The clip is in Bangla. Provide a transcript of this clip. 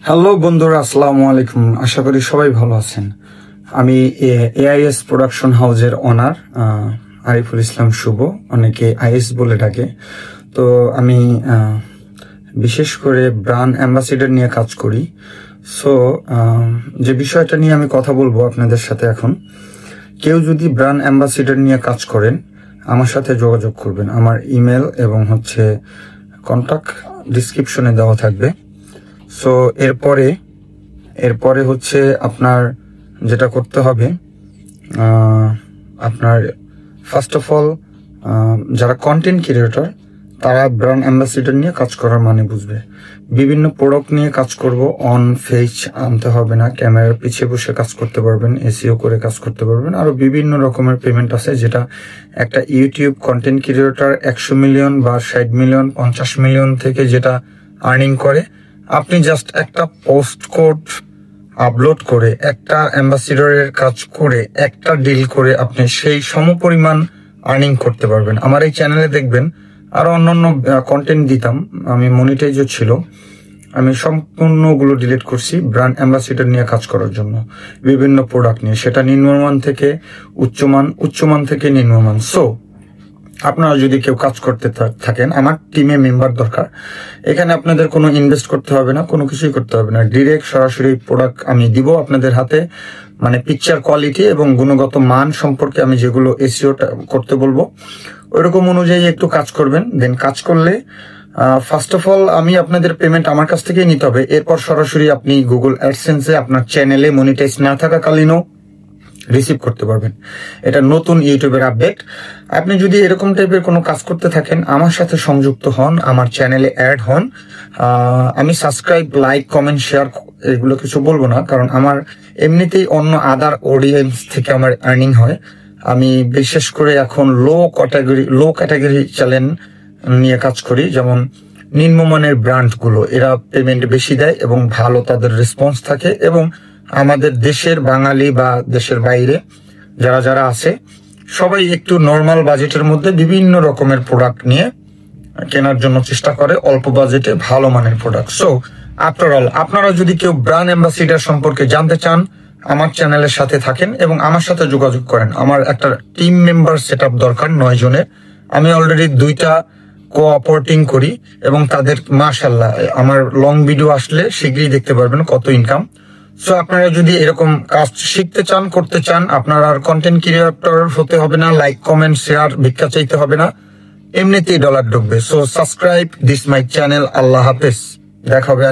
হ্যালো বন্ধুরা, আসসালামু আলাইকুম। আশা করি সবাই ভালো আছেন। আমি এআইএস প্রোডাকশন হাউসের ওনার আরিফুল ইসলাম শুভ, অনেকে আইএস বলে ডাকে। তো আমি বিশেষ করে ব্র্যান্ড অ্যাম্বাসিডার নিয়ে কাজ করি। সো যে বিষয়টা নিয়ে আমি কথা বলবো আপনাদের সাথে এখন, কেউ যদি ব্র্যান্ড অ্যাম্বাসিডার নিয়ে কাজ করেন আমার সাথে যোগাযোগ করবেন। আমার ইমেল এবং কন্টাক্ট ডিসক্রিপশনে দেওয়া থাকবে। সো এরপরে আপনার যেটা করতে হবে, আপনার ফার্স্ট অফ অল যারা কন্টেন্ট ক্রিয়েটর তারা ব্র্যান্ড অ্যাম্বাসিডার নিয়ে কাজ করার মানে বুঝবে। বিভিন্ন প্রোডাক্ট নিয়ে কাজ করব, অন ফেজ আনতে হবে না, ক্যামেরার পিছিয়ে বসে কাজ করতে পারবেন, এসইও করে কাজ করতে পারবেন। আরো বিভিন্ন রকমের পেমেন্ট আছে, যেটা একটা ইউটিউব কন্টেন্ট ক্রিয়েটর 100 মিলিয়ন বা 60 মিলিয়ন 50 মিলিয়ন থেকে যেটা আর্নিং করে, আপনি জাস্ট একটা পোস্ট কোড আপলোড করে, একটা অ্যাম্বাসিডরের কাজ করে, একটা ডিল করে আপনি সেই সমপরিমাণ আর্নিং করতে পারবেন। আমার এই চ্যানেলে দেখবেন আরো অন্যান্য কন্টেন্ট দিতাম, আমি মনিটাইজও ছিল, আমি সম্পূর্ণগুলো ডিলিট করছি ব্র্যান্ড অ্যাম্বাসিডর নিয়ে কাজ করার জন্য, বিভিন্ন প্রোডাক্ট নিয়ে, সেটা নিম্নমান থেকে উচ্চমান থেকে নিম্নমান। সো আপনারা যদি কেউ কাজ করতে থাকেন, আমার টিমে মেম্বার দরকার। এখানে আপনাদের কোনো ইনভেস্ট করতে হবে না, কোনো কিছুই করতে হবে না, ডিরেক্ট সরাসরি প্রোডাক্ট আমি দিব আপনাদের হাতে। মানে পিকচার কোয়ালিটি এবং গুণগত মান সম্পর্কে আমি যেগুলো এসইওটা করতে বলবো ওইরকম অনুযায়ী একটু কাজ করবেন। দেন কাজ করলে ফার্স্ট অফ অল আমি আপনাদের পেমেন্ট আমার কাছ থেকেই নিতে হবে। এরপর সরাসরি আপনি গুগল অ্যাডসেন্সে আপনার চ্যানেলে মনিটাইজ না থাকাকালীনও রিসিভ করতে পারবেন। এটা নতুন ইউটিউবের আপডেট। আপনি যদি এরকম টাইপের কোনো কাজ করতে থাকেন, আমার সাথে সংযুক্ত হন, আমার চ্যানেলে অ্যাড হন। আমি সাবস্ক্রাইব, লাইক, কমেন্ট, শেয়ার এগুলো কিছু বলবো না, কারণ আমার এমনিতেই অন্য আদার অডিয়েন্স থেকে আমার আর্নিং হয়। আমি বিশেষ করে এখন লো ক্যাটাগরি চ্যানেল নিয়ে কাজ করি, যেমন নিম্নমানের ব্র্যান্ডগুলো, এরা পেমেন্ট বেশি দেয় এবং ভালো তাদের রেসপন্স থাকে, এবং আমাদের দেশের বাঙালি বা দেশের বাইরে যারা আছে সবাই একটু নর্মাল বাজেটের মধ্যে বিভিন্ন রকমের প্রোডাক্ট নিয়ে কেনার জন্য চেষ্টা করে, অল্প বাজেটে ভালো মানের প্রোডাক্ট। সো আফটার অল, আপনারা যদি কেউ ব্র্যান্ড অ্যাম্বাসিডার সম্পর্কে জানতে চান, আমার চ্যানেলের সাথে থাকেন এবং আমার সাথে যোগাযোগ করেন। আমার একটা টিম মেম্বার সেট আপ দরকার 9 জনের। আমি অলরেডি 2টা কোঅপারেটিং করি এবং তাদের মাশাআল্লাহ আমার লং ভিডিও আসলে শীঘ্রই দেখতে পারবেন কত ইনকাম। সো আপনারা যদি এরকম কাজ শিখতে চান, করতে চান, আপনার আর কন্টেন্ট ক্রিয়েটর হতে হবে না, লাইক, কমেন্ট, শেয়ার, ভিক্ষা চাইতে হবে না, এমনিতেই ডলার ঢুকবে। So subscribe this my channel. আল্লাহ হাফেজ, দেখা হবে।